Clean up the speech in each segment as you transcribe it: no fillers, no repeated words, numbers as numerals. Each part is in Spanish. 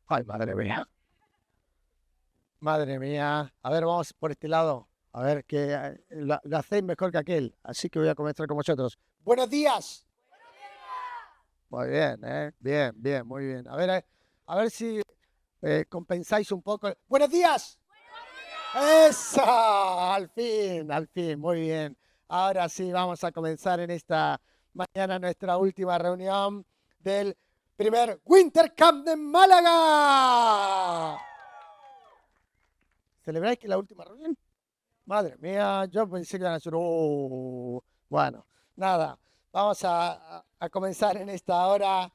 Ay, madre mía. Madre mía. A ver, vamos por este lado. A ver, que lo hacéis mejor que aquel. Así que voy a comenzar con vosotros. ¡Buenos días! Muy bien, ¿eh? Bien, bien, muy bien. A ver si compensáis un poco. ¡Buenos días! ¡Esa! Al fin, muy bien. Ahora sí, vamos a comenzar en esta mañana nuestra última reunión del primer Winter Camp de Málaga. ¿Celebráis que la última reunión? Madre mía, yo pensé que iban a ser... Bueno, nada, vamos a comenzar en esta hora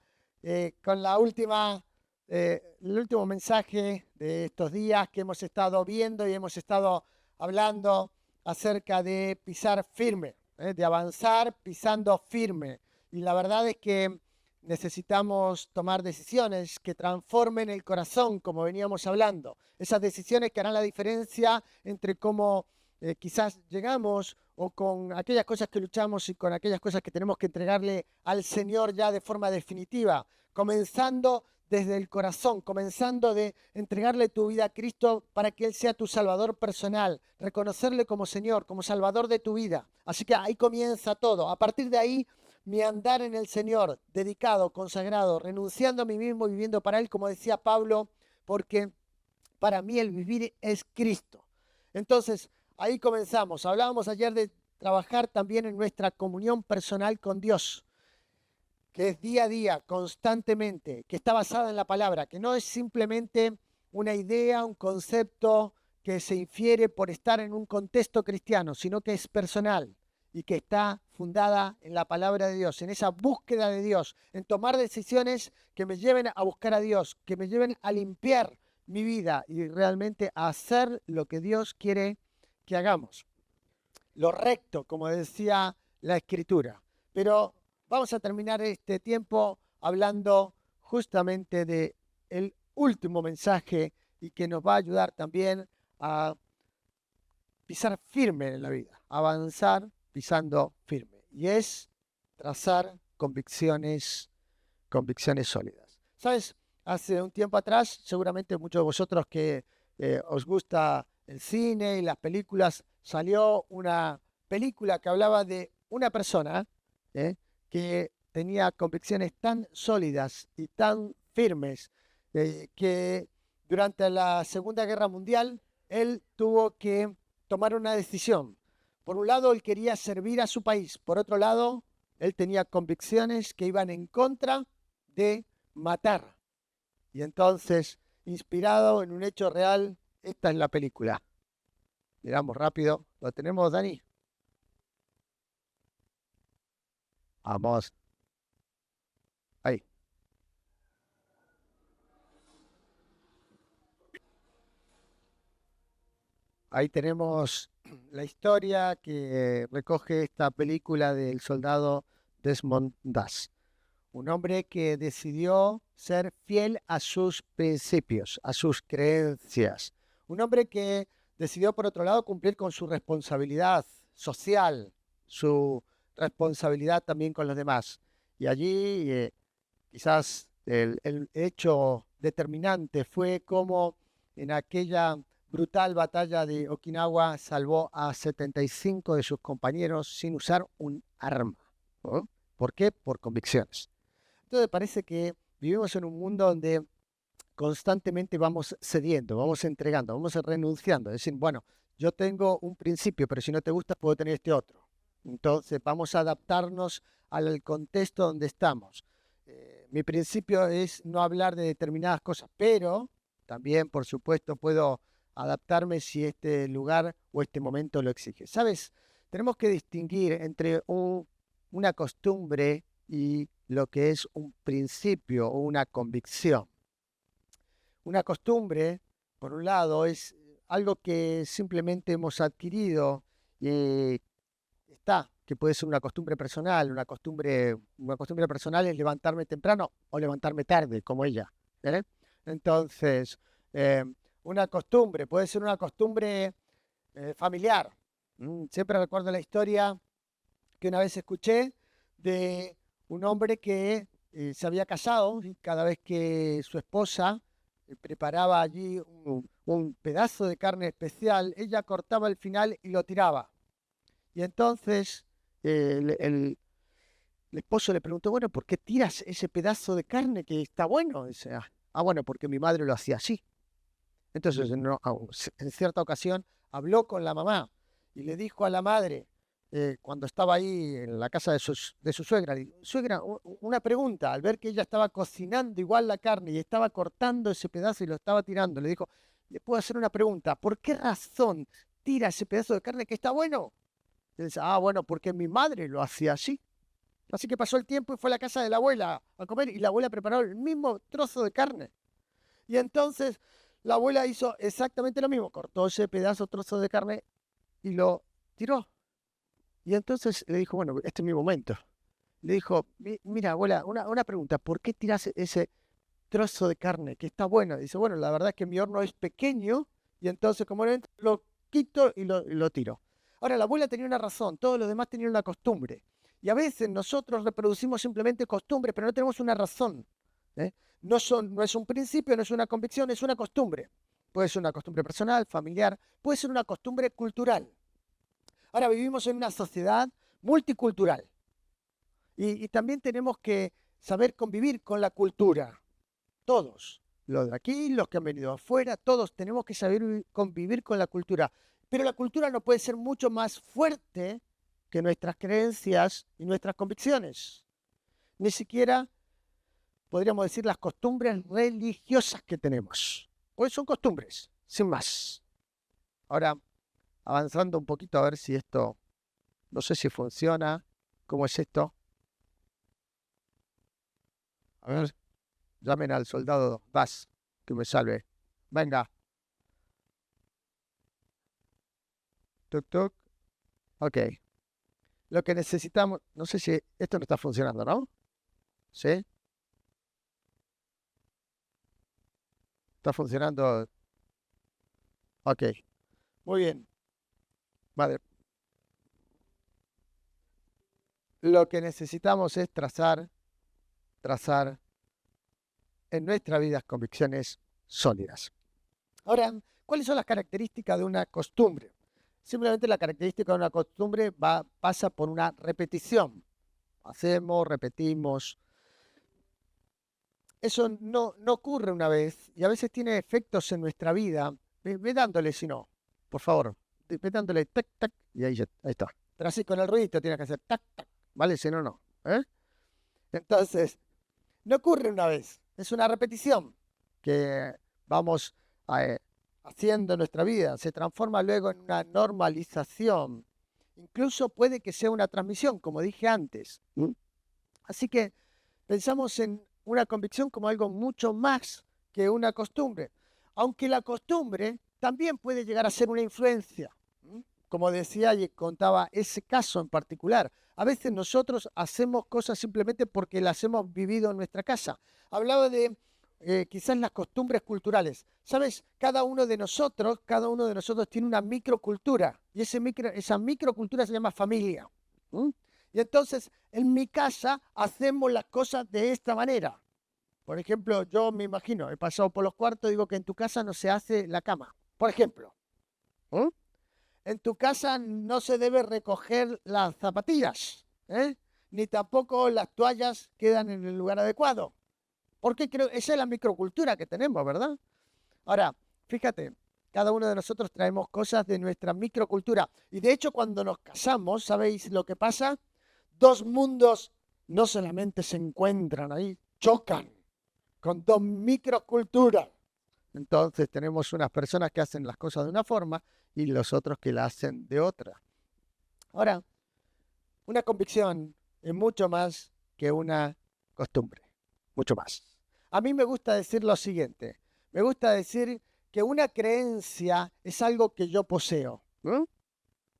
con el último mensaje de estos días que hemos estado viendo y hemos estado hablando acerca de pisar firme, de avanzar pisando firme. Y la verdad es que necesitamos tomar decisiones que transformen el corazón, como veníamos hablando. Esas decisiones que harán la diferencia entre cómo quizás llegamos o con aquellas cosas que luchamos y con aquellas cosas que tenemos que entregarle al Señor ya de forma definitiva, comenzando desde el corazón, comenzando de entregarle tu vida a Cristo para que Él sea tu Salvador personal, reconocerle como Señor, como Salvador de tu vida. Así que ahí comienza todo. A partir de ahí, mi andar en el Señor, dedicado, consagrado, renunciando a mí mismo, viviendo para Él, como decía Pablo, porque para mí el vivir es Cristo. Entonces, ahí comenzamos. Hablábamos ayer de trabajar también en nuestra comunión personal con Dios, que es día a día, constantemente, que está basada en la palabra, que no es simplemente una idea, un concepto que se infiere por estar en un contexto cristiano, sino que es personal y que está fundada en la palabra de Dios, en esa búsqueda de Dios, en tomar decisiones que me lleven a buscar a Dios, que me lleven a limpiar mi vida y realmente a hacer lo que Dios quiere que hagamos. Lo recto, como decía la Escritura. Pero vamos a terminar este tiempo hablando justamente de el último mensaje y que nos va a ayudar también a pisar firme en la vida, avanzar pisando firme. Y es trazar convicciones sólidas. ¿Sabes? Hace un tiempo atrás, seguramente muchos de vosotros que os gusta el cine y las películas, salió una película que hablaba de una persona ¿eh? que tenía convicciones tan sólidas y tan firmes que durante la Segunda Guerra Mundial él tuvo que tomar una decisión. Por un lado, él quería servir a su país. Por otro lado, él tenía convicciones que iban en contra de matar. Y entonces, inspirado en un hecho real, esta es la película. Miramos rápido. ¿Lo tenemos, Dani? Vamos. Ahí. Ahí tenemos la historia que recoge esta película del soldado Desmond Doss. Un hombre que decidió ser fiel a sus principios, a sus creencias. Un hombre que decidió, por otro lado, cumplir con su responsabilidad social, su responsabilidad también con los demás. Y allí quizás el hecho determinante fue cómo en aquella brutal batalla de Okinawa salvó a 75 de sus compañeros sin usar un arma. ¿No? ¿Por qué? Por convicciones. Entonces parece que vivimos en un mundo donde constantemente vamos cediendo, vamos entregando, vamos renunciando. Es decir, bueno, yo tengo un principio, pero si no te gusta, puedo tener este otro. Entonces vamos a adaptarnos al contexto donde estamos. Mi principio es no hablar de determinadas cosas, pero también, por supuesto, puedo adaptarme si este lugar o este momento lo exige. ¿Sabes? Tenemos que distinguir entre una costumbre y lo que es un principio o una convicción. Una costumbre, por un lado, es algo que simplemente hemos adquirido y está, que puede ser una costumbre personal. Una costumbre personal es levantarme temprano o levantarme tarde, como ella. ¿Vale? Entonces, eh, una costumbre, puede ser una costumbre familiar. Siempre recuerdo la historia que una vez escuché de un hombre que se había casado y cada vez que su esposa preparaba allí un pedazo de carne especial, ella cortaba el final y lo tiraba. Y entonces el esposo le preguntó, bueno, ¿por qué tiras ese pedazo de carne que está bueno? Dice, bueno, porque mi madre lo hacía así. Entonces, en cierta ocasión, habló con la mamá y le dijo a la madre, cuando estaba ahí en la casa de su suegra, suegra, una pregunta, al ver que ella estaba cocinando igual la carne y estaba cortando ese pedazo y lo estaba tirando, le dijo, le puedo hacer una pregunta, ¿por qué razón tira ese pedazo de carne que está bueno? Y dice, bueno, porque mi madre lo hacía así. Así que pasó el tiempo y fue a la casa de la abuela a comer y la abuela preparó el mismo trozo de carne. Y entonces la abuela hizo exactamente lo mismo, cortó ese trozo de carne y lo tiró. Y entonces le dijo, bueno, este es mi momento. Le dijo, mira, abuela, una pregunta, ¿por qué tiras ese trozo de carne que está bueno? Dice, bueno, la verdad es que mi horno es pequeño y entonces como lo quito y lo tiro. Ahora, la abuela tenía una razón, todos los demás tenían una costumbre. Y a veces nosotros reproducimos simplemente costumbres, pero no tenemos una razón. ¿eh? No es un principio, no es una convicción, es una costumbre. Puede ser una costumbre personal, familiar, puede ser una costumbre cultural. Ahora vivimos en una sociedad multicultural y también tenemos que saber convivir con la cultura. Todos, los de aquí, los que han venido afuera, todos tenemos que saber convivir con la cultura. Pero la cultura no puede ser mucho más fuerte que nuestras creencias y nuestras convicciones. Ni siquiera podríamos decir las costumbres religiosas que tenemos. Pues son costumbres, sin más. Ahora, avanzando un poquito a ver si esto, no sé si funciona. ¿Cómo es esto? A ver, llamen al soldado Vaz, que me salve. Venga. Tuk, tuk. Ok. Lo que necesitamos, no sé si esto no está funcionando, ¿no? ¿Sí? ¿Está funcionando? Ok. Muy bien. Vale. Lo que necesitamos es trazar en nuestra vida convicciones sólidas. Ahora, ¿cuáles son las características de una costumbre? Simplemente la característica de una costumbre pasa por una repetición. Hacemos, repetimos. Eso no ocurre una vez y a veces tiene efectos en nuestra vida. Ve dándole, si no, por favor, ve dándole tac, tac, y ahí está. Pero así con el ruido tienes que hacer tac, tac, ¿vale? Si no, no. Entonces, no ocurre una vez, es una repetición que vamos haciendo en nuestra vida. Se transforma luego en una normalización. Incluso puede que sea una transmisión, como dije antes. Así que pensamos en una convicción como algo mucho más que una costumbre. Aunque la costumbre también puede llegar a ser una influencia. Como decía y contaba ese caso en particular. A veces nosotros hacemos cosas simplemente porque las hemos vivido en nuestra casa. Hablaba de quizás las costumbres culturales. ¿Sabes? Cada uno de nosotros tiene una microcultura. Y esa microcultura se llama familia. Y entonces, en mi casa hacemos las cosas de esta manera. Por ejemplo, yo me imagino, he pasado por los cuartos, digo que en tu casa no se hace la cama. Por ejemplo, en tu casa no se debe recoger las zapatillas, ni tampoco las toallas quedan en el lugar adecuado. Porque creo esa es la microcultura que tenemos, ¿verdad? Ahora, fíjate, cada uno de nosotros traemos cosas de nuestra microcultura. Y de hecho, cuando nos casamos, ¿sabéis lo que pasa? Dos mundos no solamente se encuentran ahí, chocan con dos microculturas. Entonces tenemos unas personas que hacen las cosas de una forma y los otros que la hacen de otra. Ahora, una convicción es mucho más que una costumbre, mucho más. A mí me gusta decir lo siguiente, me gusta decir que una creencia es algo que yo poseo.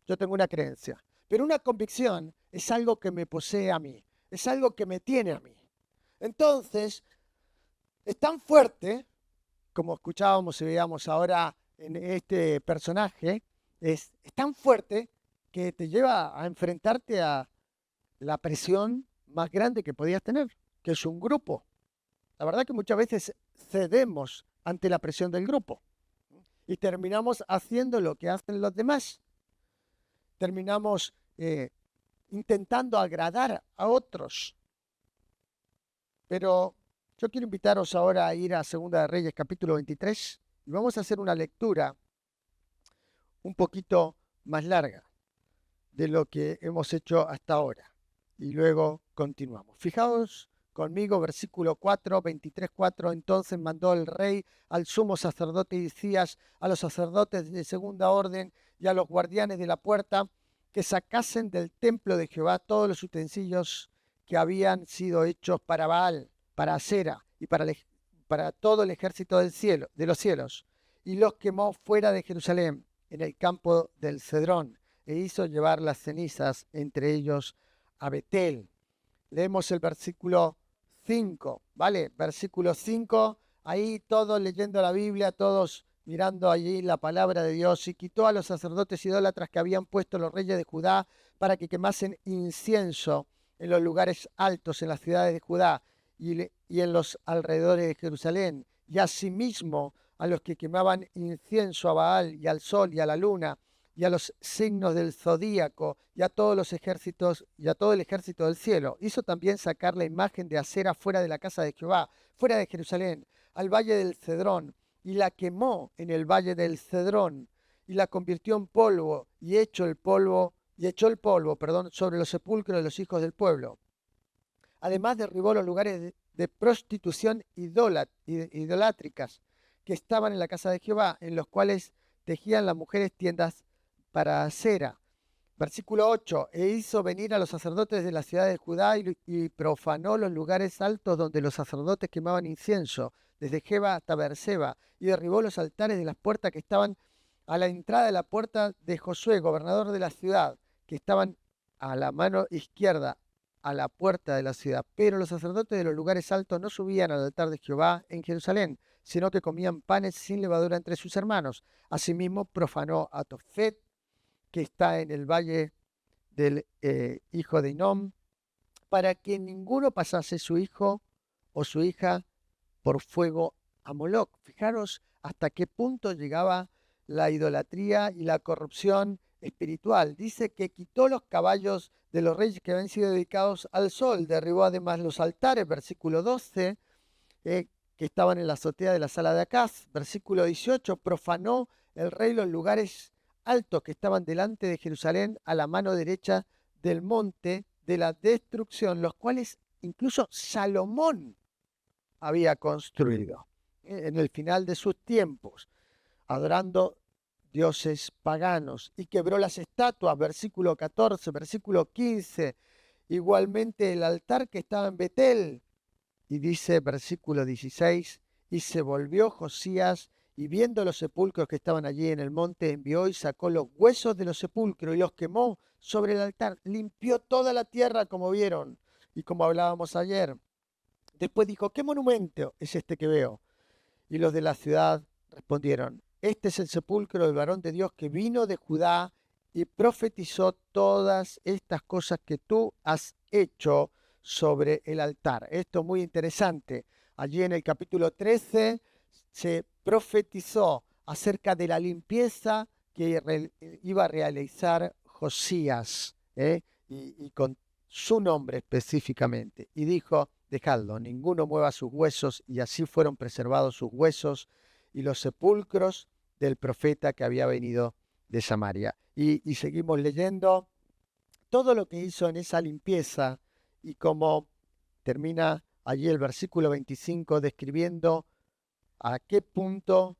Yo tengo una creencia, pero una convicción es algo que me posee a mí, es algo que me tiene a mí. Entonces, es tan fuerte, como escuchábamos y veíamos ahora en este personaje, es tan fuerte que te lleva a enfrentarte a la presión más grande que podías tener, que es un grupo. La verdad que muchas veces cedemos ante la presión del grupo. Y terminamos haciendo lo que hacen los demás. Terminamos intentando agradar a otros. Pero yo quiero invitaros ahora a ir a Segunda de Reyes, capítulo 23, y vamos a hacer una lectura un poquito más larga de lo que hemos hecho hasta ahora. Y luego continuamos. Fijaos conmigo, versículo 4, 23:4. Entonces mandó el rey al sumo sacerdote Hilcías, a los sacerdotes de segunda orden y a los guardianes de la puerta, que sacasen del templo de Jehová todos los utensilios que habían sido hechos para Baal, para Asera y para todo el ejército del cielo, de los cielos, y los quemó fuera de Jerusalén, en el campo del Cedrón, e hizo llevar las cenizas entre ellos a Betel. Leemos el versículo 5, ¿vale? Versículo 5, ahí todos leyendo la Biblia, todos mirando allí la palabra de Dios. Y quitó a los sacerdotes idólatras que habían puesto los reyes de Judá para que quemasen incienso en los lugares altos, en las ciudades de Judá y en los alrededores de Jerusalén. Y asimismo a los que quemaban incienso a Baal y al sol y a la luna y a los signos del zodíaco y a todos los ejércitos y a todo el ejército del cielo. Hizo también sacar la imagen de Asera fuera de la casa de Jehová, fuera de Jerusalén, al valle del Cedrón, y la quemó en el valle del Cedrón, y la convirtió en polvo, y echó el polvo, sobre los sepulcros de los hijos del pueblo. Además derribó los lugares de prostitución idolátricas que estaban en la casa de Jehová, en los cuales tejían las mujeres tiendas para Asera. Versículo 8, e hizo venir a los sacerdotes de la ciudad de Judá y profanó los lugares altos donde los sacerdotes quemaban incienso, desde Jeba hasta Beerseba, y derribó los altares de las puertas que estaban a la entrada de la puerta de Josué, gobernador de la ciudad, que estaban a la mano izquierda, a la puerta de la ciudad. Pero los sacerdotes de los lugares altos no subían al altar de Jehová en Jerusalén, sino que comían panes sin levadura entre sus hermanos. Asimismo profanó a Tofet, que está en el valle del hijo de Inom, para que ninguno pasase su hijo o su hija por fuego a Moloc. Fijaros hasta qué punto llegaba la idolatría y la corrupción espiritual. Dice que quitó los caballos de los reyes que habían sido dedicados al sol, derribó además los altares, versículo 12, que estaban en la azotea de la sala de Acaz. Versículo 18, profanó el rey los lugares altos que estaban delante de Jerusalén a la mano derecha del monte de la destrucción, los cuales incluso Salomón había construido en el final de sus tiempos, adorando dioses paganos, y quebró las estatuas, versículo 14, versículo 15, igualmente el altar que estaba en Betel. Y dice versículo 16, y se volvió Josías, y viendo los sepulcros que estaban allí en el monte, envió y sacó los huesos de los sepulcros y los quemó sobre el altar. Limpió toda la tierra, como vieron y como hablábamos ayer. Después dijo, ¿qué monumento es este que veo? Y los de la ciudad respondieron, este es el sepulcro del varón de Dios que vino de Judá y profetizó todas estas cosas que tú has hecho sobre el altar. Esto es muy interesante. Allí en el capítulo 13 se profetizó acerca de la limpieza que iba a realizar Josías, y con su nombre específicamente. Y dijo, dejadlo, ninguno mueva sus huesos, y así fueron preservados sus huesos y los sepulcros del profeta que había venido de Samaria. Y seguimos leyendo todo lo que hizo en esa limpieza y cómo termina allí el versículo 25 describiendo a qué punto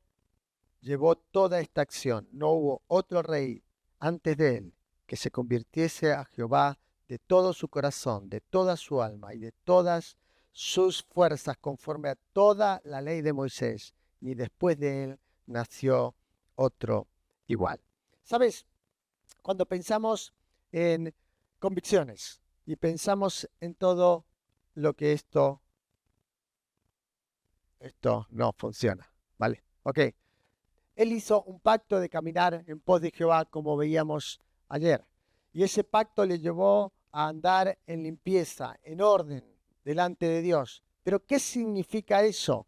llevó toda esta acción. No hubo otro rey antes de él que se convirtiese a Jehová de todo su corazón, de toda su alma y de todas sus fuerzas, conforme a toda la ley de Moisés, ni después de él nació otro igual. ¿Sabes? Cuando pensamos en convicciones y pensamos en todo lo que esto no funciona, ¿vale? Ok. Él hizo un pacto de caminar en pos de Jehová, como veíamos ayer. Y ese pacto le llevó a andar en limpieza, en orden, delante de Dios. Pero ¿qué significa eso?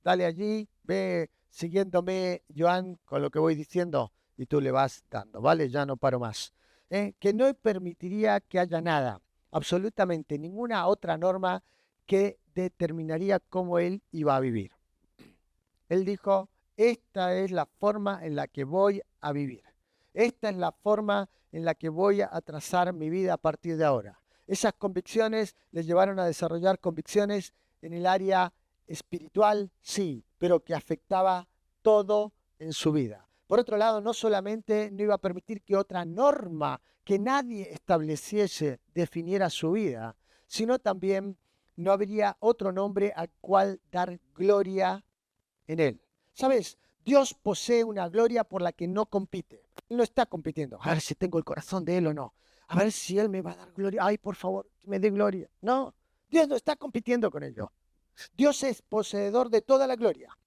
Dale allí, Ve siguiéndome, Joan, con lo que voy diciendo y tú le vas dando, ¿vale? Ya no paro más. Que no permitiría que haya nada, absolutamente ninguna otra norma que determinaría cómo él iba a vivir. Él dijo, esta es la forma en la que voy a vivir. Esta es la forma en la que voy a trazar mi vida a partir de ahora. Esas convicciones le llevaron a desarrollar convicciones en el área espiritual, sí, pero que afectaba todo en su vida. Por otro lado, no solamente no iba a permitir que otra norma que nadie estableciese definiera su vida, sino también no habría otro nombre al cual dar gloria en él. ¿Sabes? Dios posee una gloria por la que no compite. Él no está compitiendo. A ver si tengo el corazón de él o no. A ver si él me va a dar gloria. Ay, por favor, que me dé gloria. No, Dios no está compitiendo con ello. Dios es poseedor de toda la gloria.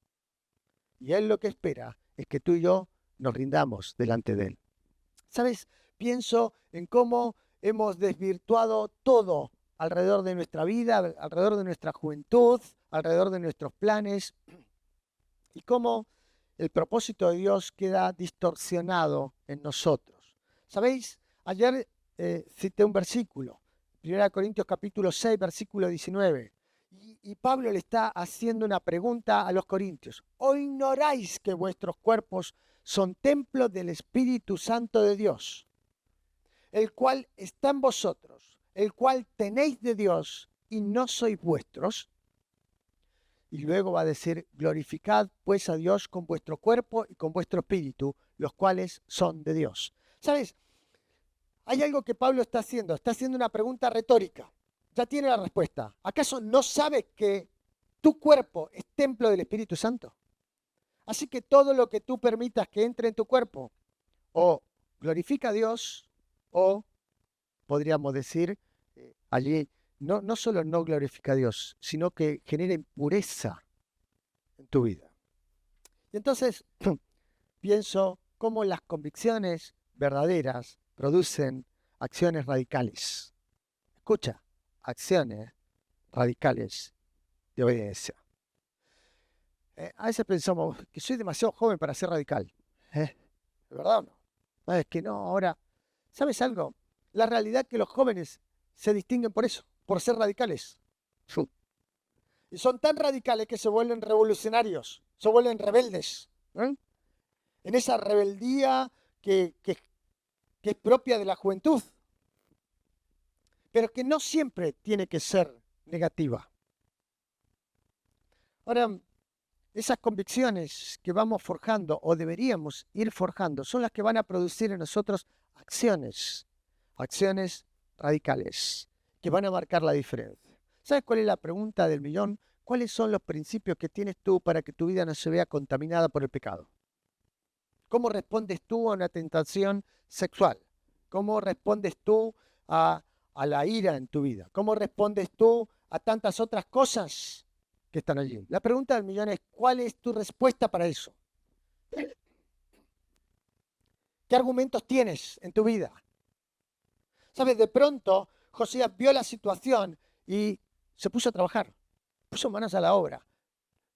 Y él lo que espera es que tú y yo nos rindamos delante de él. ¿Sabes? Pienso en cómo hemos desvirtuado todo alrededor de nuestra vida, alrededor de nuestra juventud, alrededor de nuestros planes, y cómo el propósito de Dios queda distorsionado en nosotros. ¿Sabéis? Ayer cité un versículo, 1 Corintios capítulo 6, versículo 19. Y Pablo le está haciendo una pregunta a los corintios. ¿O ignoráis que vuestros cuerpos son templo del Espíritu Santo de Dios, el cual está en vosotros, el cual tenéis de Dios y no sois vuestros? Y luego va a decir, glorificad pues a Dios con vuestro cuerpo y con vuestro espíritu, los cuales son de Dios. ¿Sabes? Hay algo que Pablo está haciendo una pregunta retórica. Ya tiene la respuesta. ¿Acaso no sabes que tu cuerpo es templo del Espíritu Santo? Así que todo lo que tú permitas que entre en tu cuerpo, o glorifica a Dios, o podríamos decir, allí no solo no glorifica a Dios, sino que genera impureza en tu vida. Y entonces pienso cómo las convicciones verdaderas producen acciones radicales. Escucha, acciones radicales de obediencia. A veces pensamos que soy demasiado joven para ser radical. ¿Es verdad o no? No, es que no, ahora, ¿sabes algo? La realidad es que los jóvenes se distinguen por eso, por ser radicales. Y son tan radicales que se vuelven revolucionarios, se vuelven rebeldes. En esa rebeldía que es propia de la juventud, pero que no siempre tiene que ser negativa. Ahora, esas convicciones que vamos forjando o deberíamos ir forjando son las que van a producir en nosotros acciones radicales que van a marcar la diferencia. ¿Sabes cuál es la pregunta del millón? ¿Cuáles son los principios que tienes tú para que tu vida no se vea contaminada por el pecado? ¿Cómo respondes tú a una tentación sexual? ¿Cómo respondes tú a la ira en tu vida? ¿Cómo respondes tú a tantas otras cosas que están allí? La pregunta del millón es, ¿cuál es tu respuesta para eso? ¿Qué argumentos tienes en tu vida? ¿Sabes? De pronto, Josías vio la situación y se puso a trabajar, puso manos a la obra.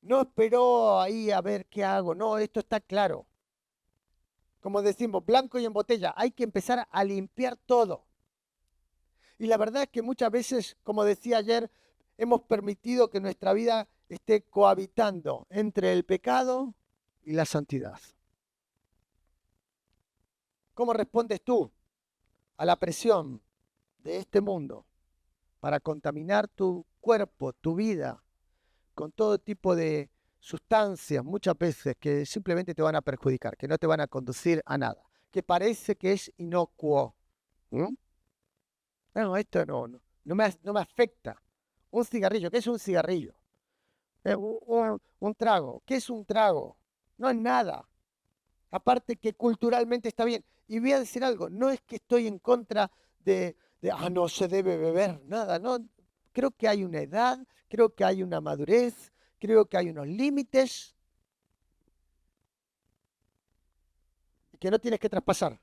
No esperó ahí a ver qué hago. No, esto está claro. Como decimos, blanco y en botella. Hay que empezar a limpiar todo. Y la verdad es que muchas veces, como decía ayer, hemos permitido que nuestra vida esté cohabitando entre el pecado y la santidad. ¿Cómo respondes tú a la presión de este mundo para contaminar tu cuerpo, tu vida, con todo tipo de sustancias, muchas veces que simplemente te van a perjudicar, que no te van a conducir a nada, que parece que es inocuo? No, esto no me afecta. Un cigarrillo, ¿qué es un cigarrillo? Un trago, ¿qué es un trago? No es nada. Aparte que culturalmente está bien. Y voy a decir algo, no es que estoy en contra no se debe beber, nada, no. Creo que hay una edad, creo que hay una madurez, creo que hay unos límites que no tienes que traspasar.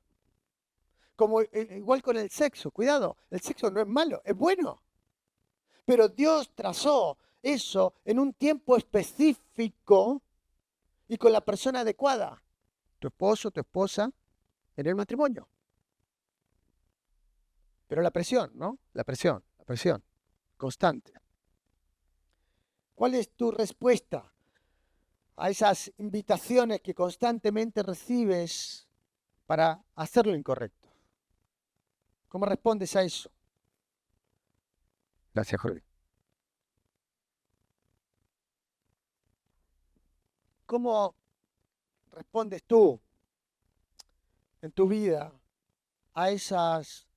Como igual con el sexo, cuidado, el sexo no es malo, es bueno. Pero Dios trazó eso en un tiempo específico y con la persona adecuada, tu esposo, tu esposa, en el matrimonio. Pero la presión, ¿no? La presión constante. ¿Cuál es tu respuesta a esas invitaciones que constantemente recibes para hacer lo incorrecto? ¿Cómo respondes a eso? Gracias, Jorge. ¿Cómo respondes tú en tu vida a esas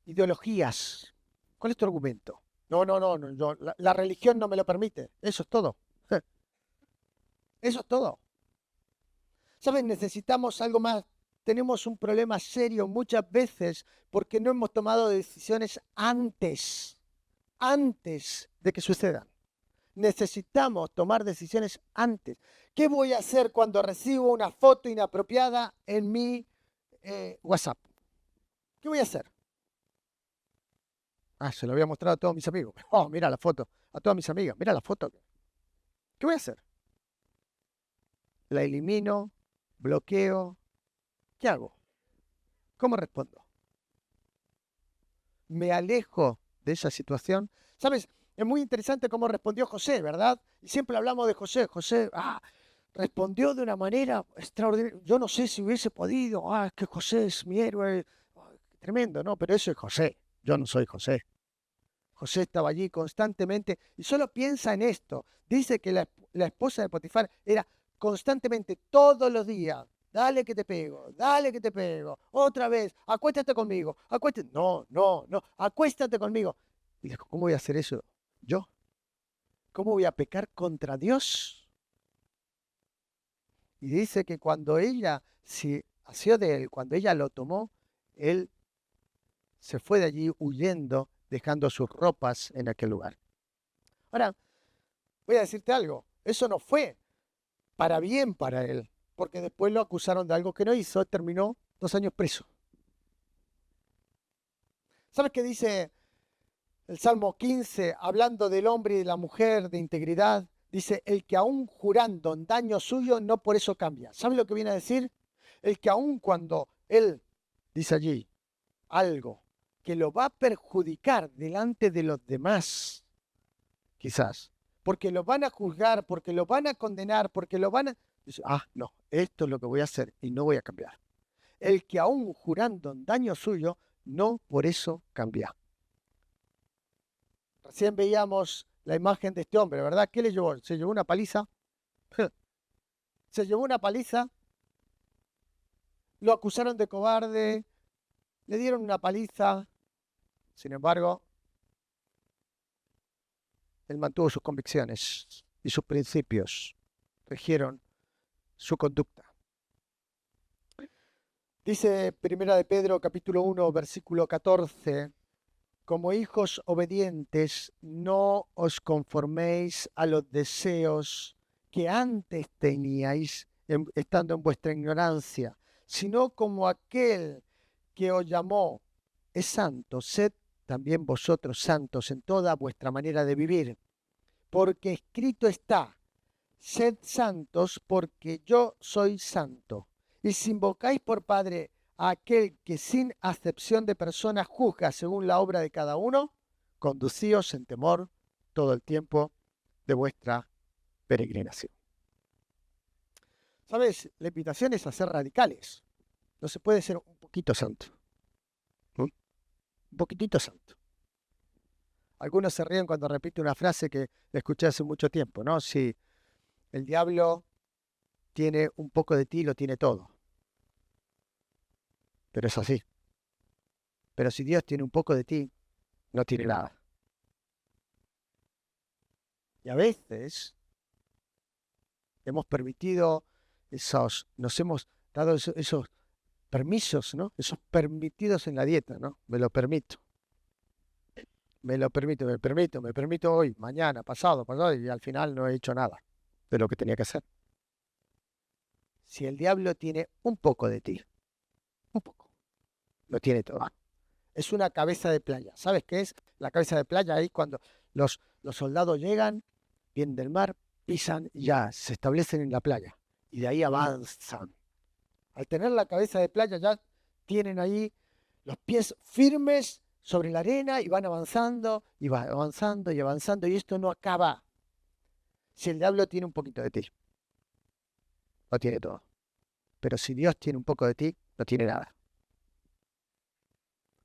ideologías? ¿Cuál es tu argumento? No, la religión no me lo permite. Eso es todo. Eso es todo. ¿Sabes? Necesitamos algo más. Tenemos un problema serio muchas veces porque no hemos tomado decisiones antes de que sucedan. Necesitamos tomar decisiones antes. ¿Qué voy a hacer cuando recibo una foto inapropiada en mi WhatsApp? ¿Qué voy a hacer? Se lo voy a mostrar a todos mis amigos. Oh, mira la foto. A todas mis amigas. Mira la foto. ¿Qué voy a hacer? ¿La elimino? ¿Bloqueo? ¿Qué hago? ¿Cómo respondo? ¿Me alejo de esa situación? ¿Sabes? Es muy interesante cómo respondió José, ¿verdad? Y siempre hablamos de José. José, respondió de una manera extraordinaria. Yo no sé si hubiese podido. Es que José es mi héroe. Tremendo, ¿no? Pero eso es José. Yo no soy José. José estaba allí constantemente y solo piensa en esto. Dice que la esposa de Potifar era constantemente, todos los días. Dale que te pego, dale que te pego. Otra vez, acuéstate conmigo. Acuéstate. No, acuéstate conmigo. Y dijo, ¿cómo voy a hacer eso yo? ¿Cómo voy a pecar contra Dios? Y dice que cuando ella se asió de él, cuando ella lo tomó, él se fue de allí huyendo, dejando sus ropas en aquel lugar. Ahora, voy a decirte algo, eso no fue para bien para él, porque después lo acusaron de algo que no hizo, terminó 2 años preso. ¿Sabes qué dice el Salmo 15, hablando del hombre y de la mujer, de integridad? Dice, el que aún jurando en daño suyo, no por eso cambia. ¿Sabes lo que viene a decir? El que aún cuando él, dice allí, algo que lo va a perjudicar delante de los demás, quizás, porque lo van a juzgar, porque lo van a condenar, porque lo van a... Dice, no, esto es lo que voy a hacer y no voy a cambiar. El que aún jurando en daño suyo, no por eso cambia. Recién veíamos la imagen de este hombre, ¿verdad? ¿Qué le llevó? Se llevó una paliza. Se llevó una paliza. Lo acusaron de cobarde. Le dieron una paliza. Sin embargo, él mantuvo sus convicciones y sus principios regieron su conducta. Dice Primera de Pedro, capítulo 1, versículo 14, como hijos obedientes, no os conforméis a los deseos que antes teníais estando en vuestra ignorancia, sino como aquel que os llamó es santo, sed también vosotros santos en toda vuestra manera de vivir, porque escrito está, sed santos porque yo soy santo. Y si invocáis por Padre a aquel que sin acepción de personas juzga según la obra de cada uno, conducíos en temor todo el tiempo de vuestra peregrinación. ¿Sabes? La invitación es a ser radicales. No se puede ser un poquito santo. Un poquitito santo. Algunos se ríen cuando repito una frase que escuché hace mucho tiempo, ¿no? Si el diablo tiene un poco de ti, lo tiene todo. Pero es así. Pero si Dios tiene un poco de ti, no tiene nada. Y a veces hemos permitido nos hemos dado esos permisos, ¿no? Esos permitidos en la dieta, ¿no? Me lo permito hoy, mañana, pasado, y al final no he hecho nada de lo que tenía que hacer. Si el diablo tiene un poco de ti, un poco, lo tiene todo. Es una cabeza de playa. ¿Sabes qué es la cabeza de playa? Ahí cuando los soldados llegan, vienen del mar, pisan y ya se establecen en la playa. y de ahí avanzan. Al tener la cabeza de playa ya tienen ahí los pies firmes sobre la arena y van avanzando y van avanzando y avanzando y esto no acaba. Si el diablo tiene un poquito de ti, lo tiene todo. Pero si Dios tiene un poco de ti, no tiene nada.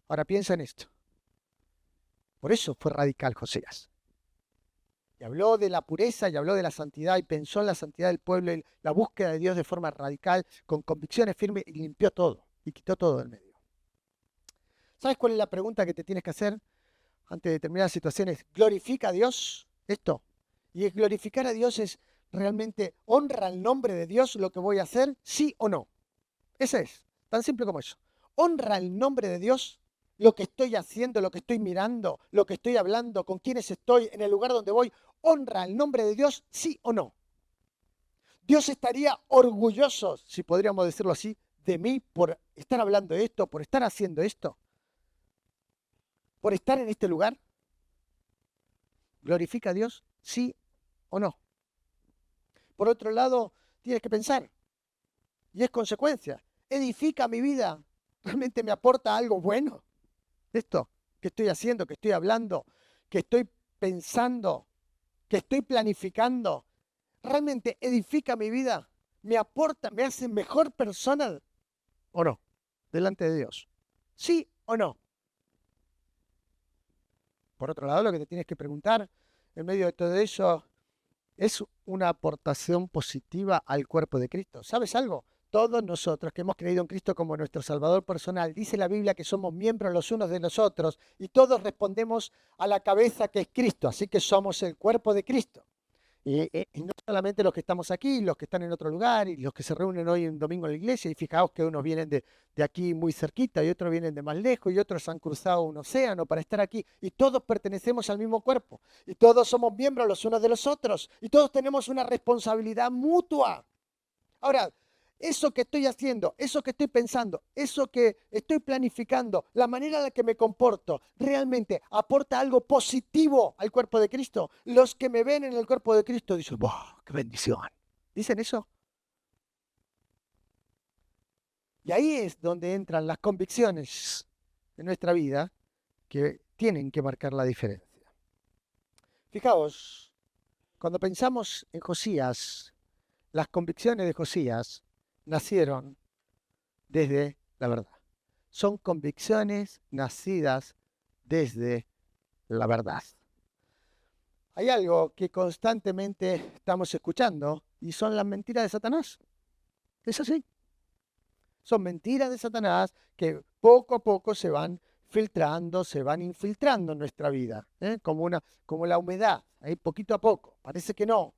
Ahora piensa en esto. Por eso fue radical Josías. Y habló de la pureza y habló de la santidad y pensó en la santidad del pueblo y la búsqueda de Dios de forma radical, con convicciones firmes y limpió todo y quitó todo del medio. ¿Sabes cuál es la pregunta que te tienes que hacer ante determinadas situaciones? ¿Glorifica a Dios esto? Y el glorificar a Dios es realmente honra el nombre de Dios lo que voy a hacer, sí o no. Ese es, tan simple como eso. Honra el nombre de Dios lo que estoy haciendo, lo que estoy mirando, lo que estoy hablando, con quienes estoy, en el lugar donde voy. Honra el nombre de Dios, sí o no. Dios estaría orgulloso, si podríamos decirlo así, de mí por estar hablando de esto, por estar haciendo esto, por estar en este lugar. ¿Glorifica a Dios? ¿Sí o no? Por otro lado, tienes que pensar, y es consecuencia, ¿edifica mi vida? ¿Realmente me aporta algo bueno? Esto que estoy haciendo, que estoy hablando, que estoy pensando, que estoy planificando, ¿realmente edifica mi vida? ¿Me aporta, me hace mejor persona o no? Delante de Dios. ¿Sí o no? Por otro lado, lo que te tienes que preguntar en medio de todo eso, ¿es una aportación positiva al cuerpo de Cristo? ¿Sabes algo? Todos nosotros que hemos creído en Cristo como nuestro Salvador personal, dice la Biblia que somos miembros los unos de los otros y todos respondemos a la cabeza que es Cristo, así que somos el cuerpo de Cristo. Y no solamente los que estamos aquí, los que están en otro lugar y los que se reúnen hoy en domingo en la iglesia, y fijaos que unos vienen de aquí muy cerquita y otros vienen de más lejos y otros han cruzado un océano para estar aquí y todos pertenecemos al mismo cuerpo y todos somos miembros los unos de los otros y todos tenemos una responsabilidad mutua. Ahora, eso que estoy haciendo, eso que estoy pensando, eso que estoy planificando, la manera en la que me comporto, realmente aporta algo positivo al cuerpo de Cristo. Los que me ven en el cuerpo de Cristo dicen, ¡wow! ¡Qué bendición! ¿Dicen eso? Y ahí es donde entran las convicciones de nuestra vida que tienen que marcar la diferencia. Fijaos, cuando pensamos en Josías, las convicciones de Josías nacieron desde la verdad. Son convicciones nacidas desde la verdad. Hay algo que constantemente estamos escuchando y son las mentiras de Satanás. Es así. Son mentiras de Satanás que poco a poco se van filtrando, se van infiltrando en nuestra vida, como la humedad, ahí poquito a poco. Parece que no.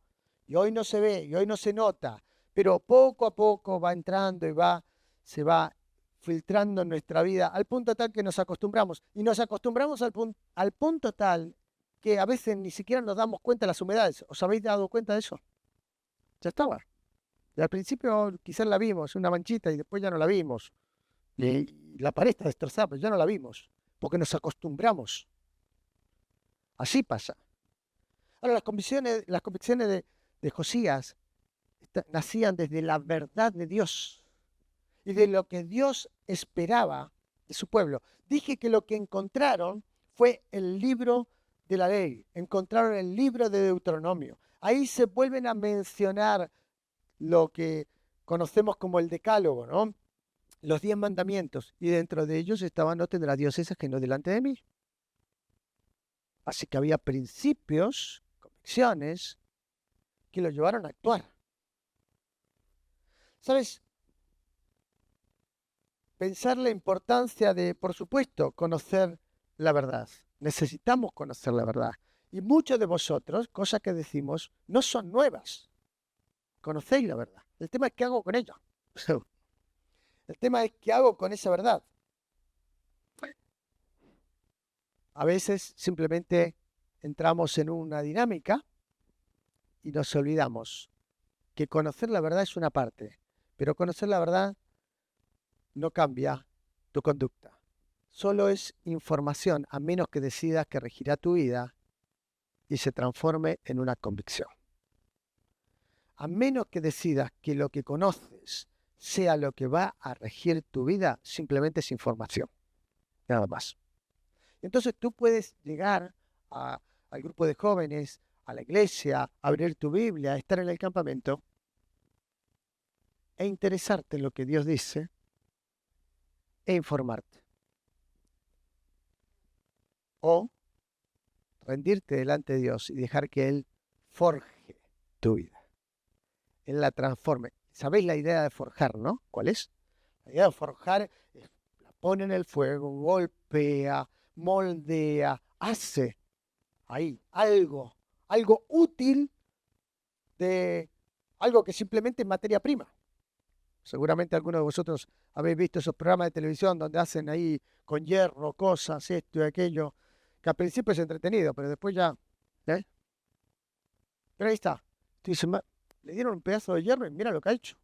Y hoy no se ve, y hoy no se nota, pero poco a poco va entrando y se va filtrando en nuestra vida al punto tal que nos acostumbramos. Y nos acostumbramos al punto tal que a veces ni siquiera nos damos cuenta de las humedades. ¿Os habéis dado cuenta de eso? Ya estaba. Y al principio quizás la vimos, una manchita, y después ya no la vimos. Y la pared está destrozada, pero ya no la vimos, porque nos acostumbramos. Así pasa. Ahora, las convicciones de Josías nacían desde la verdad de Dios y de lo que Dios esperaba de su pueblo. Dije que lo que encontraron fue el libro de la ley, encontraron el libro de Deuteronomio. Ahí se vuelven a mencionar lo que conocemos como el decálogo, ¿no? Los 10 mandamientos, y dentro de ellos estaban: no tendrás dioses ajenos delante de mí. Así que había principios, convicciones, que lo llevaron a actuar. ¿Sabes? Pensar la importancia de, por supuesto, conocer la verdad. Necesitamos conocer la verdad. Y muchos de vosotros, cosas que decimos, no son nuevas. Conocéis la verdad. El tema es qué hago con ella. El tema es qué hago con esa verdad. A veces simplemente entramos en una dinámica y nos olvidamos que conocer la verdad es una parte, pero conocer la verdad no cambia tu conducta. Solo es información, a menos que decidas que regirá tu vida y se transforme en una convicción. a menos que decidas que lo que conoces sea lo que va a regir tu vida, simplemente es información, nada más. Entonces tú puedes llegar al grupo de jóvenes, a la iglesia, abrir tu Biblia, estar en el campamento e interesarte en lo que Dios dice e informarte. O rendirte delante de Dios y dejar que Él forje tu vida. Él la transforme. ¿Sabéis la idea de forjar, no? ¿Cuál es? La idea de forjar es, la pone en el fuego, golpea, moldea, hace ahí algo útil de algo que simplemente es materia prima. Seguramente algunos de vosotros habéis visto esos programas de televisión donde hacen ahí con hierro cosas, esto y aquello, que al principio es entretenido, pero después ya, ¿eh? Pero ahí está. Dice, le dieron un pedazo de hierro y mira lo que ha hecho.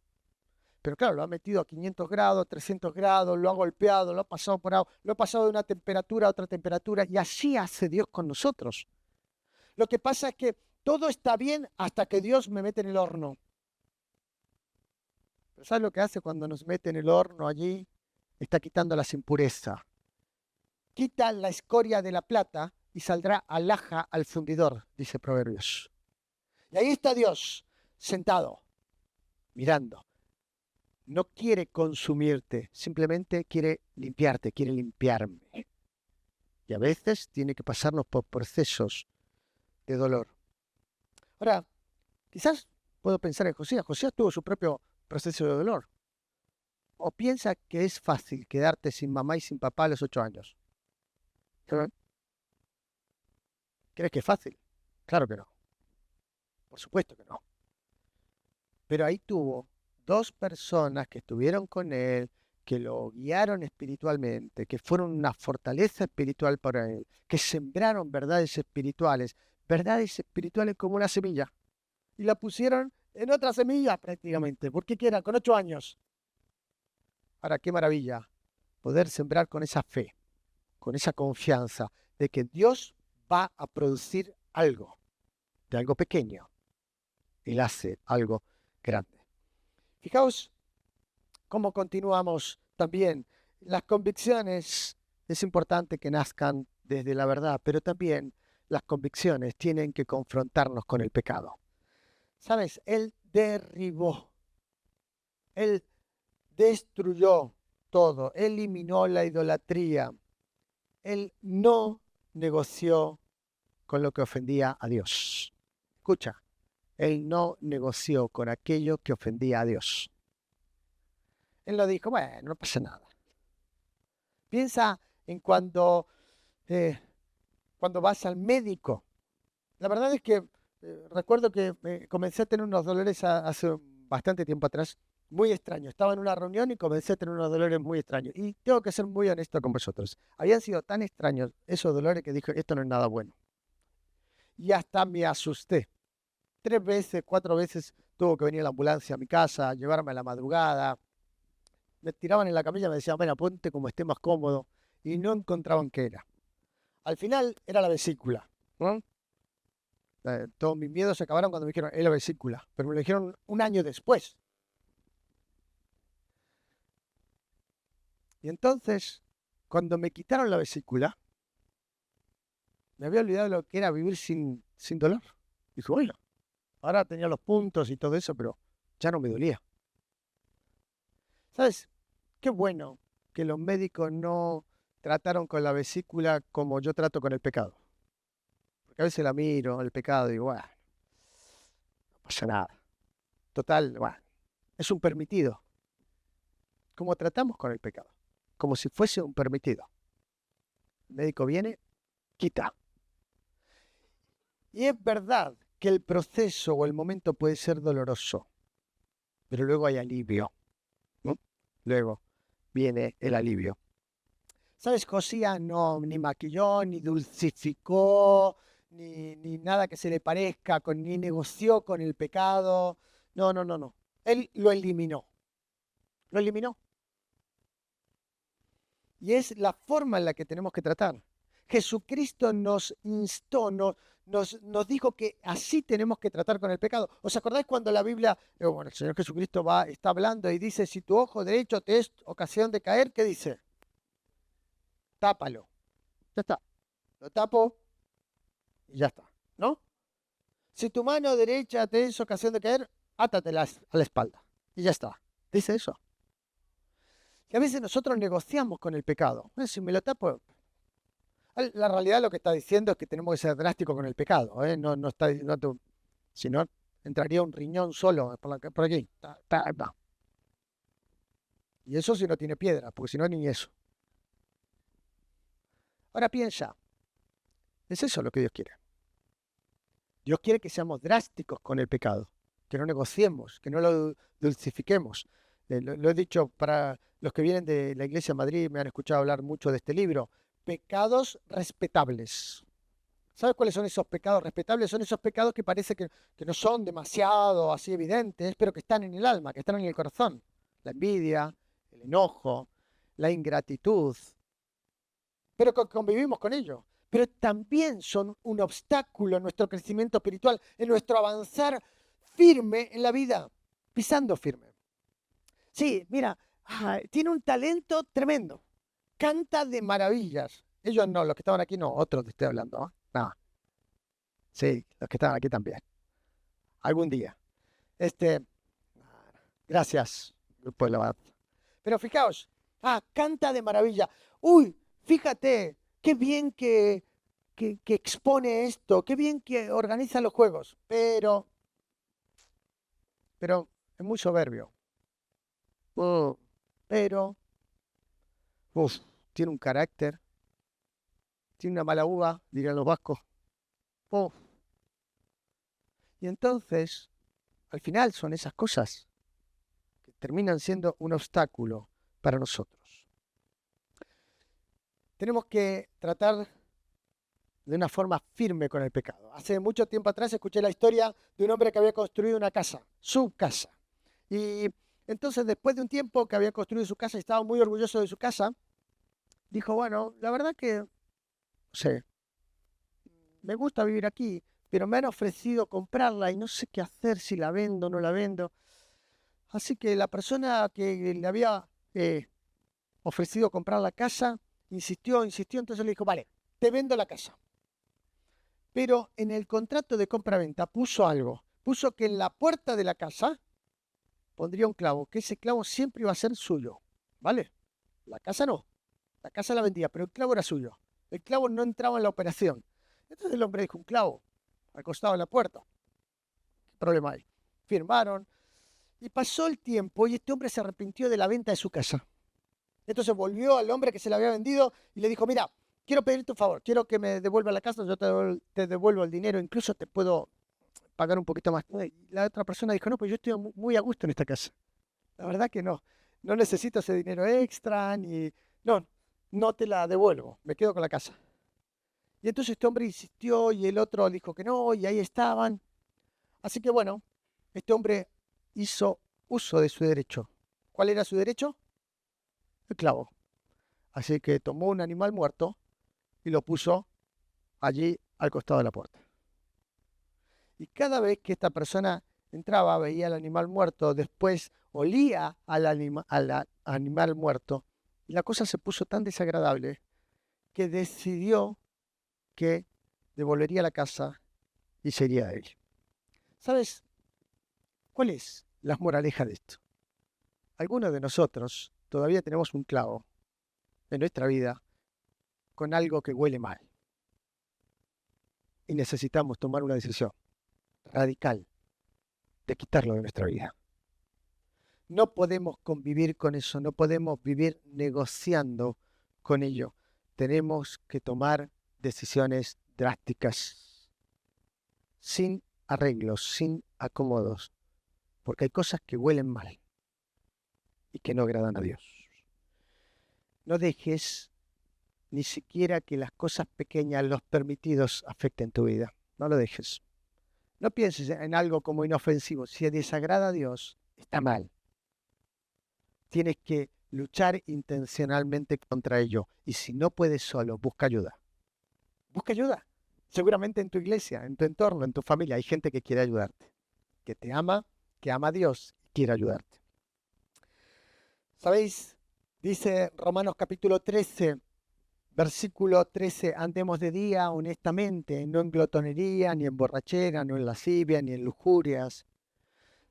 Pero claro, lo ha metido a 500 grados, 300 grados, lo ha golpeado, lo ha pasado por agua, lo ha pasado de una temperatura a otra temperatura, y así hace Dios con nosotros. Lo que pasa es que todo está bien hasta que Dios me mete en el horno. Pero ¿sabes lo que hace cuando nos mete en el horno allí? Está quitando las impurezas. Quita la escoria de la plata y saldrá alhaja al fundidor, dice Proverbios. Y ahí está Dios, sentado, mirando. No quiere consumirte, simplemente quiere limpiarte, quiere limpiarme. Y a veces tiene que pasarnos por procesos de dolor. Ahora, quizás puedo pensar en Josías. Josías tuvo su propio proceso de dolor. ¿O piensa que es fácil quedarte sin mamá y sin papá a los 8 años? ¿Crees que es fácil? Claro que no. Por supuesto que no. Pero ahí tuvo dos personas que estuvieron con él, que lo guiaron espiritualmente, que fueron una fortaleza espiritual para él, que sembraron verdades espirituales como una semilla, y la pusieron en otra semilla prácticamente. ¿Por qué quiera? Con 8 años. Ahora, qué maravilla poder sembrar con esa fe, con esa confianza de que Dios va a producir algo, de algo pequeño. Él hace algo grande. Fijaos cómo continuamos también. Las convicciones es importante que nazcan desde la verdad, pero también las convicciones tienen que confrontarnos con el pecado. ¿Sabes? Él derribó, él destruyó todo, eliminó la idolatría, él no negoció con lo que ofendía a Dios. Escucha, él no negoció con aquello que ofendía a Dios. Él lo dijo, bueno, no pasa nada. Piensa en cuando vas al médico. La verdad es que recuerdo que comencé a tener unos dolores hace bastante tiempo atrás, muy extraños. Estaba en una reunión y comencé a tener unos dolores muy extraños. Y tengo que ser muy honesto con vosotros. Habían sido tan extraños esos dolores que dije, esto no es nada bueno. Y hasta me asusté. 3 veces, 4 veces tuvo que venir la ambulancia a mi casa, llevarme a la madrugada. Me tiraban en la camilla y me decían, bueno, ponte como esté más cómodo. Y no encontraban qué era. Al final era la vesícula, ¿no? Todos mis miedos se acabaron cuando me dijeron, es la vesícula. Pero me lo dijeron un año después. Y entonces, cuando me quitaron la vesícula, me había olvidado lo que era vivir sin dolor. Dije, bueno, ahora tenía los puntos y todo eso, pero ya no me dolía. ¿Sabes? Qué bueno que los médicos no trataron con la vesícula como yo trato con el pecado. Porque a veces la miro, el pecado, y digo, bueno, no pasa nada. Total, bueno, es un permitido. ¿Cómo tratamos con el pecado? Como si fuese un permitido. El médico viene, quita. Y es verdad que el proceso o el momento puede ser doloroso, pero luego hay alivio, ¿no? Luego viene el alivio. ¿Sabes? Josías no ni maquilló, ni dulcificó, ni nada que se le parezca, ni negoció con el pecado. No, no, no, no. Él lo eliminó. Lo eliminó. Y es la forma en la que tenemos que tratar. Jesucristo nos instó, nos dijo que así tenemos que tratar con el pecado. ¿Os acordáis cuando la Biblia, bueno, el Señor Jesucristo está hablando y dice, si tu ojo derecho te es ocasión de caer, ¿qué dice? Tápalo. Ya está. Lo tapo y ya está, ¿no? Si tu mano derecha te es ocasión de caer, átatela a la espalda y ya está. Dice eso. Y a veces nosotros negociamos con el pecado. Si me lo tapo, la realidad lo que está diciendo es que tenemos que ser drásticos con el pecado. No está, si no, entraría un riñón solo por aquí. Y eso si no tiene piedra, porque si no, ni eso. Ahora piensa, es eso lo que Dios quiere. Dios quiere que seamos drásticos con el pecado, que no negociemos, que no lo dulcifiquemos. Lo he dicho para los que vienen de la Iglesia de Madrid, me han escuchado hablar mucho de este libro. Pecados respetables. ¿Sabes cuáles son esos pecados respetables? Son esos pecados que parece que no son demasiado así evidentes, pero que están en el alma, que están en el corazón. La envidia, el enojo, la ingratitud. Pero convivimos con ellos. Pero también son un obstáculo en nuestro crecimiento espiritual, en nuestro avanzar firme en la vida, pisando firme. Sí, mira, tiene un talento tremendo. Canta de maravillas. Ellos no, los que estaban aquí no, otros te estoy hablando. No. Sí, los que estaban aquí también. Algún día. Gracias, Grupo de la. Pero fijaos, canta de maravilla. Uy, fíjate, qué bien que expone esto, qué bien que organiza los juegos. Pero es muy soberbio. Pero, tiene un carácter, tiene una mala uva, dirían los vascos. Y entonces, al final son esas cosas que terminan siendo un obstáculo para nosotros. Tenemos que tratar de una forma firme con el pecado. Hace mucho tiempo atrás escuché la historia de un hombre que había construido una casa, su casa. Y entonces, después de un tiempo que había construido su casa y estaba muy orgulloso de su casa, dijo, bueno, la verdad que, no sé, me gusta vivir aquí, pero me han ofrecido comprarla y no sé qué hacer, si la vendo o no la vendo. Así que la persona que le había ofrecido comprar la casa, insistió, entonces le dijo, vale, te vendo la casa. Pero en el contrato de compra-venta puso algo, puso que en la puerta de la casa pondría un clavo, que ese clavo siempre iba a ser suyo, ¿vale? La casa no, la casa la vendía, pero el clavo era suyo. El clavo no entraba en la operación. Entonces el hombre dijo, un clavo al costado de la puerta. ¿Qué problema hay? Firmaron y pasó el tiempo y este hombre se arrepintió de la venta de su casa. Entonces volvió al hombre que se la había vendido y le dijo, mira, quiero pedirte un favor, quiero que me devuelva la casa, yo te devuelvo el dinero, incluso te puedo pagar un poquito más. Y la otra persona dijo, no, pues yo estoy muy a gusto en esta casa. La verdad que no necesito ese dinero extra, no te la devuelvo, me quedo con la casa. Y entonces este hombre insistió y el otro dijo que no, y ahí estaban. Así que bueno, este hombre hizo uso de su derecho. ¿Cuál era su derecho? El clavo. Así que tomó un animal muerto y lo puso allí al costado de la puerta. Y cada vez que esta persona entraba, veía al animal muerto, después olía al animal muerto, y la cosa se puso tan desagradable que decidió que devolvería la casa y sería de él. ¿Sabes cuál es la moraleja de esto? Algunos de nosotros todavía tenemos un clavo en nuestra vida con algo que huele mal. Y necesitamos tomar una decisión radical de quitarlo de nuestra vida. No podemos convivir con eso, no podemos vivir negociando con ello. Tenemos que tomar decisiones drásticas, sin arreglos, sin acomodos, porque hay cosas que huelen mal y que no agradan a Dios. No dejes ni siquiera que las cosas pequeñas, los permitidos, afecten tu vida. No lo dejes. No pienses en algo como inofensivo. Si desagrada a Dios, está mal. Tienes que luchar intencionalmente contra ello. Y si no puedes solo, busca ayuda. Busca ayuda. Seguramente en tu iglesia, en tu entorno, en tu familia, hay gente que quiere ayudarte, que te ama, que ama a Dios y quiere ayudarte. ¿Sabéis? Dice Romanos capítulo 13, versículo 13, andemos de día honestamente, no en glotonería, ni en borrachera, no en lascivia, ni en lujurias.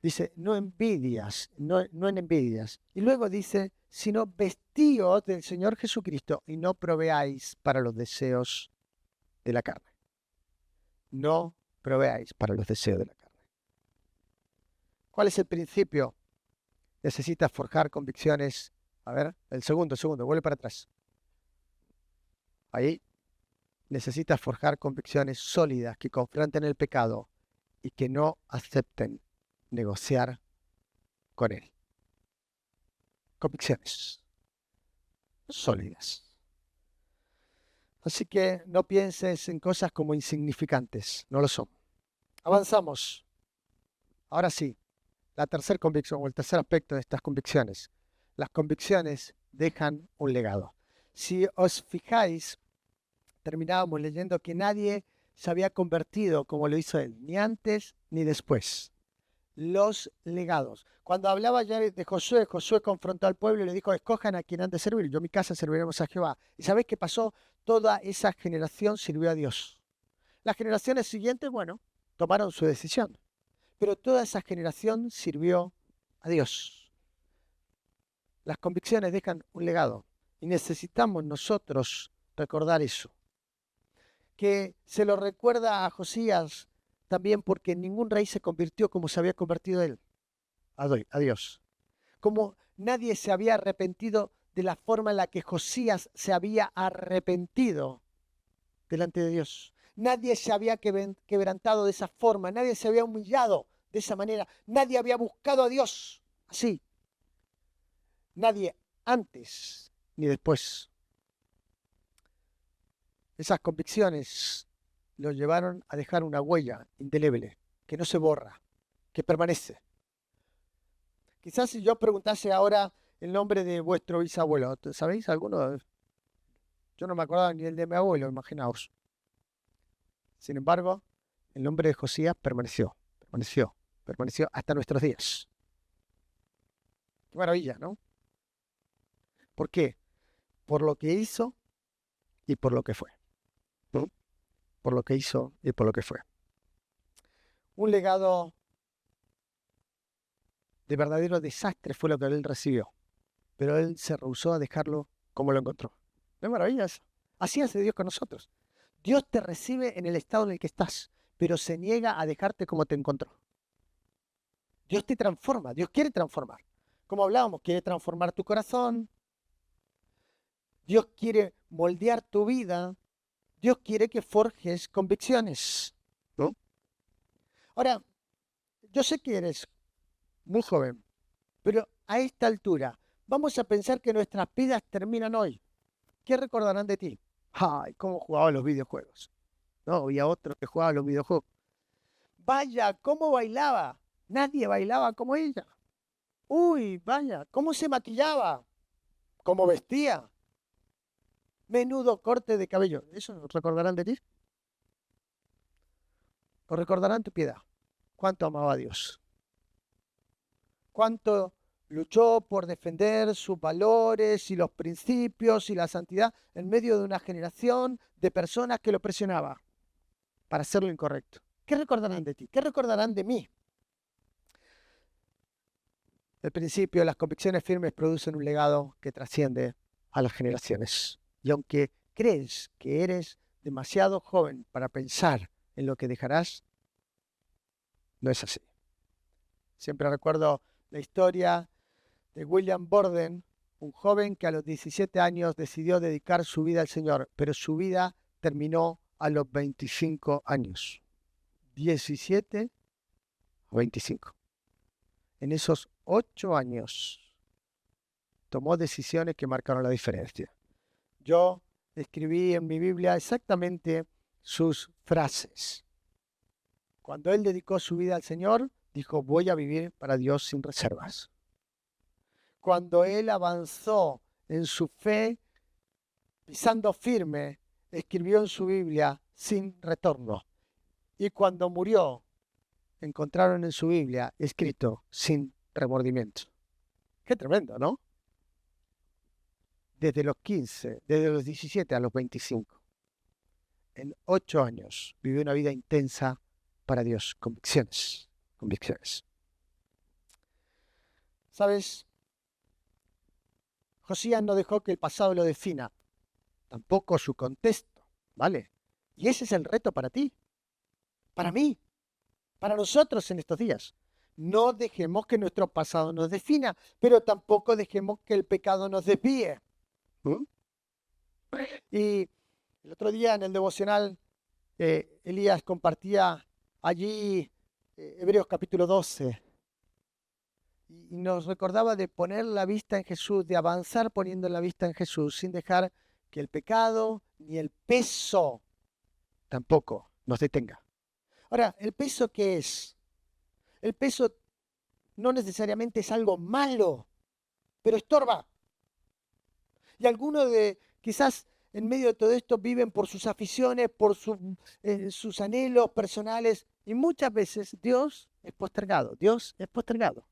Dice, no envidias, no en envidias. Y luego dice, sino vestíos del Señor Jesucristo y no proveáis para los deseos de la carne. No proveáis para los deseos de la carne. ¿Cuál es el principio? Necesitas forjar convicciones. A ver, el segundo, vuelve para atrás. Ahí necesitas forjar convicciones sólidas que confronten el pecado y que no acepten negociar con él. Convicciones sólidas. Así que no pienses en cosas como insignificantes, no lo son. Avanzamos. Ahora sí, la tercera convicción o el tercer aspecto de estas convicciones. Las convicciones dejan un legado. Si os fijáis, terminábamos leyendo que nadie se había convertido como lo hizo él, ni antes ni después. Los legados. Cuando hablaba ya de Josué, Josué confrontó al pueblo y le dijo, escojan a quien han de servir, yo en mi casa serviremos a Jehová. ¿Y sabéis qué pasó? Toda esa generación sirvió a Dios. Las generaciones siguientes, bueno, tomaron su decisión, pero toda esa generación sirvió a Dios. Las convicciones dejan un legado y necesitamos nosotros recordar eso. Que se lo recuerda a Josías también porque ningún rey se convirtió como se había convertido él, a Dios. Como nadie se había arrepentido de la forma en la que Josías se había arrepentido delante de Dios. Nadie se había quebrantado de esa forma, nadie se había humillado de esa manera, nadie había buscado a Dios así. Nadie antes ni después. Esas convicciones los llevaron a dejar una huella indeleble, que no se borra, que permanece. Quizás si yo preguntase ahora el nombre de vuestro bisabuelo, ¿sabéis alguno? Yo no me acordaba ni el de mi abuelo, imaginaos. Sin embargo, el nombre de Josías permaneció hasta nuestros días. Qué maravilla, ¿no? ¿Por qué? Por lo que hizo y por lo que fue. ¿No? Por lo que hizo y por lo que fue. Un legado de verdadero desastre fue lo que él recibió, pero él se rehusó a dejarlo como lo encontró. ¿No es maravilla eso? Así hace Dios con nosotros. Dios te recibe en el estado en el que estás, pero se niega a dejarte como te encontró. Dios te transforma, Dios quiere transformar. Como hablábamos, quiere transformar tu corazón, Dios quiere moldear tu vida, Dios quiere que forjes convicciones, ¿no? Ahora, yo sé que eres muy joven, pero a esta altura, vamos a pensar que nuestras vidas terminan hoy. ¿Qué recordarán de ti? Ay, cómo jugaba los videojuegos. No, había otro que jugaba los videojuegos. Vaya, cómo bailaba. Nadie bailaba como ella. Uy, vaya, cómo se maquillaba. Cómo vestía. Menudo corte de cabello. ¿Eso recordarán de ti? ¿O recordarán tu piedad? ¿Cuánto amaba a Dios? ¿Cuánto luchó por defender sus valores y los principios y la santidad en medio de una generación de personas que lo presionaba para hacer lo incorrecto? ¿Qué recordarán de ti? ¿Qué recordarán de mí? El principio, las convicciones firmes producen un legado que trasciende a las generaciones. Y aunque crees que eres demasiado joven para pensar en lo que dejarás, no es así. Siempre recuerdo la historia de William Borden, un joven que a los 17 años decidió dedicar su vida al Señor, pero su vida terminó a los 25 años. 17 o 25. En esos 8 años tomó decisiones que marcaron la diferencia. Yo escribí en mi Biblia exactamente sus frases. Cuando él dedicó su vida al Señor, dijo, voy a vivir para Dios sin reservas. Cuando él avanzó en su fe, pisando firme escribió en su Biblia sin retorno. Y cuando murió, encontraron en su Biblia escrito sin remordimiento. Qué tremendo, ¿no? Desde los 15, desde los 17 a los 25. En 8 años vivió una vida intensa para Dios. Convicciones, convicciones. ¿Sabes? Josías no dejó que el pasado lo defina, tampoco su contexto, ¿vale? Y ese es el reto para ti, para mí, para nosotros en estos días. No dejemos que nuestro pasado nos defina, pero tampoco dejemos que el pecado nos desvíe. ¿Mm? Y el otro día en el devocional, Elías compartía allí Hebreos capítulo 12 y nos recordaba de poner la vista en Jesús, de avanzar poniendo la vista en Jesús, sin dejar que el pecado ni el peso tampoco nos detenga. Ahora, ¿el peso qué es? El peso no necesariamente es algo malo, pero estorba. Y algunos de quizás en medio de todo esto viven por sus aficiones, por sus anhelos personales, y muchas veces Dios es postergado. Dios es postergado.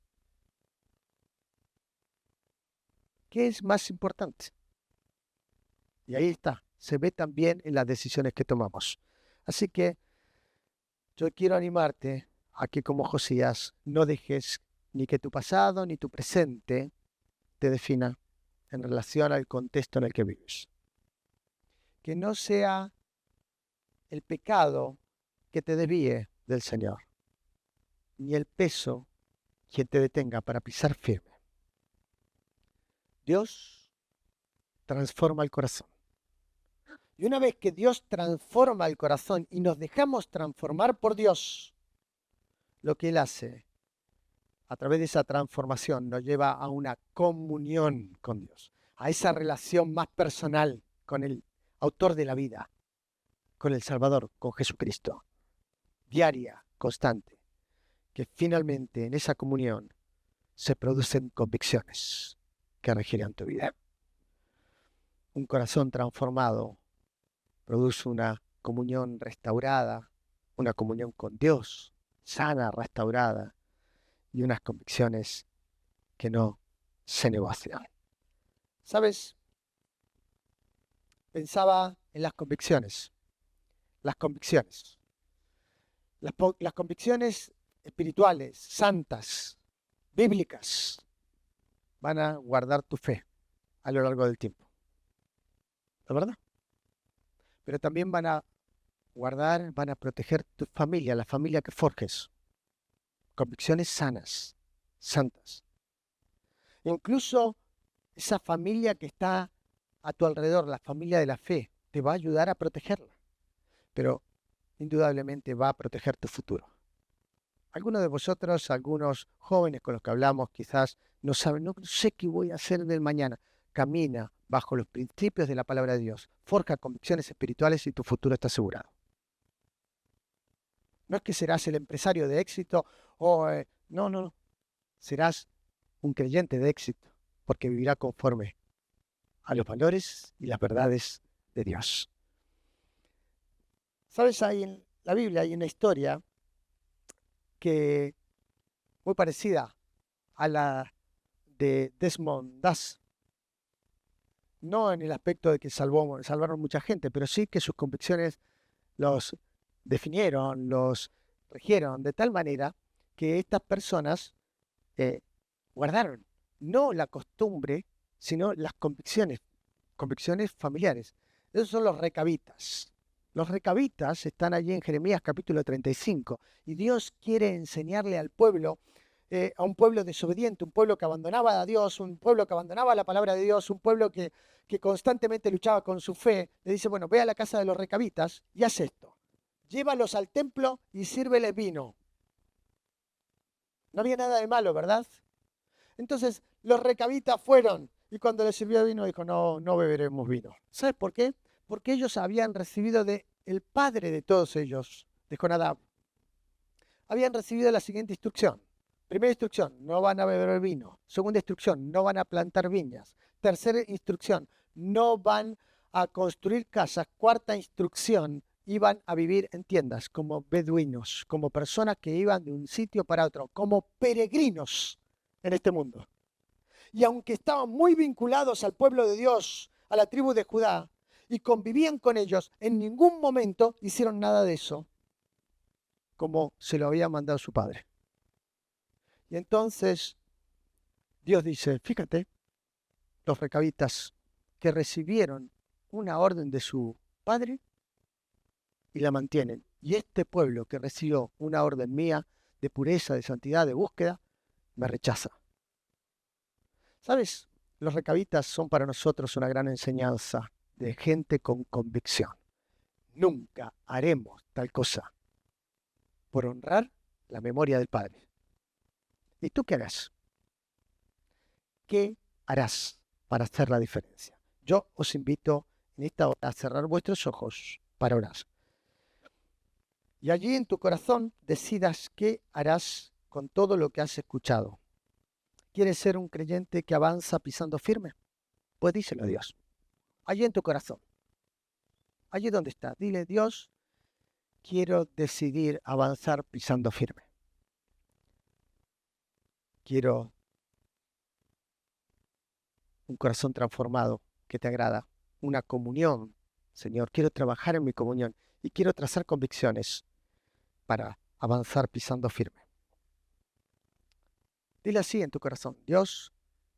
¿Qué es más importante? Y ahí está, se ve también en las decisiones que tomamos. Así que yo quiero animarte a que como Josías no dejes ni que tu pasado ni tu presente te defina en relación al contexto en el que vives. Que no sea el pecado que te desvíe del Señor, ni el peso quien te detenga para pisar firme. Dios transforma el corazón. Y una vez que Dios transforma el corazón y nos dejamos transformar por Dios, lo que Él hace a través de esa transformación nos lleva a una comunión con Dios, a esa relación más personal con el autor de la vida, con el Salvador, con Jesucristo, diaria, constante, que finalmente en esa comunión se producen convicciones que regirán tu vida. Un corazón transformado produce una comunión restaurada, una comunión con Dios sana, restaurada, y unas convicciones que no se negocian. ¿Sabes? Pensaba en las convicciones. Las convicciones. Las convicciones espirituales, santas, bíblicas, van a guardar tu fe a lo largo del tiempo. ¿La verdad? Pero también van a guardar, van a proteger tu familia, la familia que forjes. Convicciones sanas, santas. Incluso esa familia que está a tu alrededor, la familia de la fe, te va a ayudar a protegerla. Pero indudablemente va a proteger tu futuro. Algunos de vosotros, algunos jóvenes con los que hablamos, quizás no saben, no sé qué voy a hacer del mañana. Camina bajo los principios de la palabra de Dios. Forja convicciones espirituales y tu futuro está asegurado. No es que serás el empresario de éxito o no. Serás un creyente de éxito porque vivirá conforme a los valores y las verdades de Dios. ¿Sabes? Ahí en la Biblia hay una historia que muy parecida a la de Desmond Doss. No en el aspecto de que salvaron mucha gente, pero sí que sus convicciones los definieron, los regieron de tal manera que estas personas guardaron no la costumbre, sino las convicciones familiares. Esos son los recabitas. Los recabitas están allí en Jeremías capítulo 35 y Dios quiere enseñarle al pueblo, a un pueblo desobediente, un pueblo que abandonaba a Dios, un pueblo que abandonaba la palabra de Dios, un pueblo que constantemente luchaba con su fe. Le dice, bueno, ve a la casa de los recabitas y haz esto. Llévalos al templo y sírveles vino. No había nada de malo, ¿verdad? Entonces los recabitas fueron y cuando les sirvió vino dijo, no beberemos vino. ¿Sabes por qué? Porque ellos habían recibido de el padre de todos ellos, de Jonadab. Habían recibido la siguiente instrucción. Primera instrucción, no van a beber vino. Segunda instrucción, no van a plantar viñas. Tercera instrucción, no van a construir casas, cuarta instrucción, iban a vivir en tiendas como beduinos, como personas que iban de un sitio para otro, como peregrinos en este mundo. Y aunque estaban muy vinculados al pueblo de Dios, a la tribu de Judá, y convivían con ellos, en ningún momento hicieron nada de eso como se lo había mandado su padre. Y entonces Dios dice, fíjate, los recabitas que recibieron una orden de su padre y la mantienen. Y este pueblo que recibió una orden mía de pureza, de santidad, de búsqueda, me rechaza. ¿Sabes? Los recabitas son para nosotros una gran enseñanza de gente con convicción. Nunca haremos tal cosa por honrar la memoria del Padre. ¿Y tú qué harás? ¿Qué harás para hacer la diferencia? Yo os invito en esta hora a cerrar vuestros ojos para orar. Y allí en tu corazón decidas qué harás con todo lo que has escuchado. ¿Quieres ser un creyente que avanza pisando firme? Pues díselo a Dios. Allí en tu corazón. Allí donde está. Dile, Dios, quiero decidir avanzar pisando firme. Quiero un corazón transformado que te agrada. Una comunión, Señor. Quiero trabajar en mi comunión y quiero trazar convicciones para avanzar pisando firme. Dile así en tu corazón. Dios,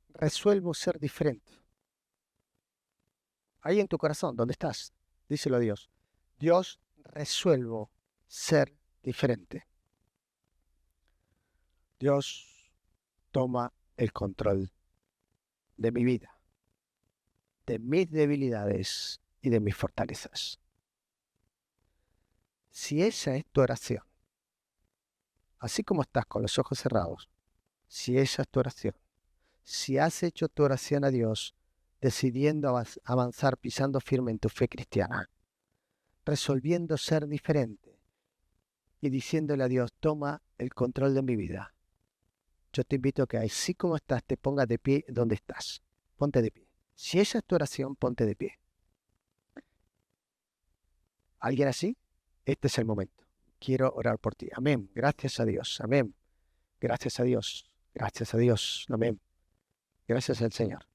resuelvo ser diferente. Ahí en tu corazón, donde estás, díselo a Dios. Dios, resuelvo ser diferente. Dios, toma el control de mi vida, de mis debilidades y de mis fortalezas. Si esa es tu oración, así como estás con los ojos cerrados, si esa es tu oración, si has hecho tu oración a Dios, decidiendo avanzar pisando firme en tu fe cristiana, resolviendo ser diferente y diciéndole a Dios, toma el control de mi vida. Yo te invito a que así como estás, te pongas de pie donde estás. Ponte de pie. Si esa es tu oración, ponte de pie. ¿Alguien así? Este es el momento. Quiero orar por ti. Amén. Gracias a Dios. Amén. Gracias a Dios. Gracias a Dios. Amén. Gracias al Señor.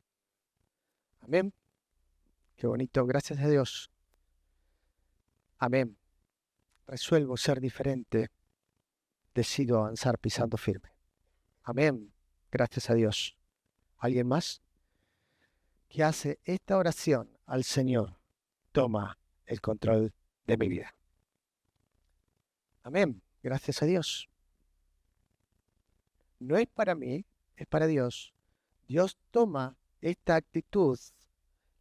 Amén. Qué bonito. Gracias a Dios. Amén. Resuelvo ser diferente. Decido avanzar pisando firme. Amén. Gracias a Dios. ¿Alguien más que hace esta oración al Señor? Toma el control de mi vida. Amén. Gracias a Dios. No es para mí, es para Dios. Dios toma esta actitud,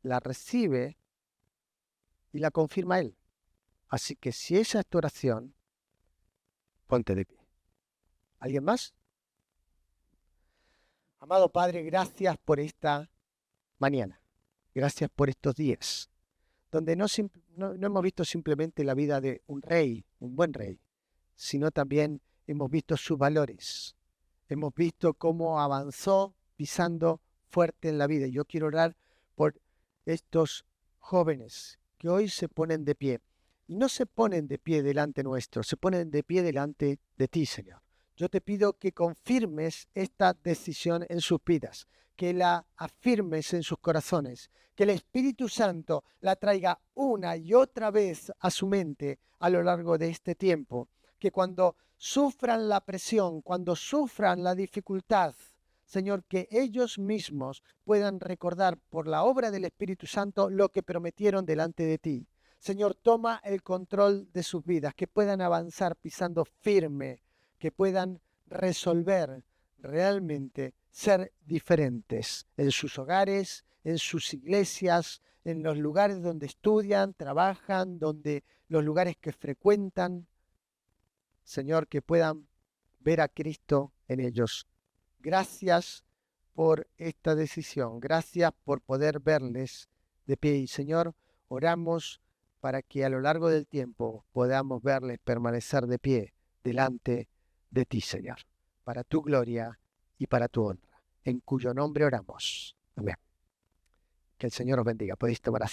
la recibe y la confirma Él. Así que si esa es tu oración, ponte de pie. ¿Alguien más? Amado Padre, gracias por esta mañana. Gracias por estos días, donde no hemos visto simplemente la vida de un rey, un buen rey, sino también hemos visto sus valores. Hemos visto cómo avanzó pisando fuerte en la vida. Yo quiero orar por estos jóvenes que hoy se ponen de pie. Y no se ponen de pie delante nuestro, se ponen de pie delante de ti, Señor. Yo te pido que confirmes esta decisión en sus vidas, que la afirmes en sus corazones, que el Espíritu Santo la traiga una y otra vez a su mente a lo largo de este tiempo, que cuando sufran la presión, cuando sufran la dificultad, Señor, que ellos mismos puedan recordar por la obra del Espíritu Santo lo que prometieron delante de ti. Señor, toma el control de sus vidas, que puedan avanzar pisando firme, que puedan resolver realmente ser diferentes en sus hogares, en sus iglesias, en los lugares donde estudian, trabajan, donde los lugares que frecuentan. Señor, que puedan ver a Cristo en ellos. Gracias por esta decisión. Gracias por poder verles de pie. Y Señor, oramos para que a lo largo del tiempo podamos verles permanecer de pie delante de ti, Señor, para tu gloria y para tu honra, en cuyo nombre oramos. Amén. Que el Señor os bendiga. Podéis tomar asiento.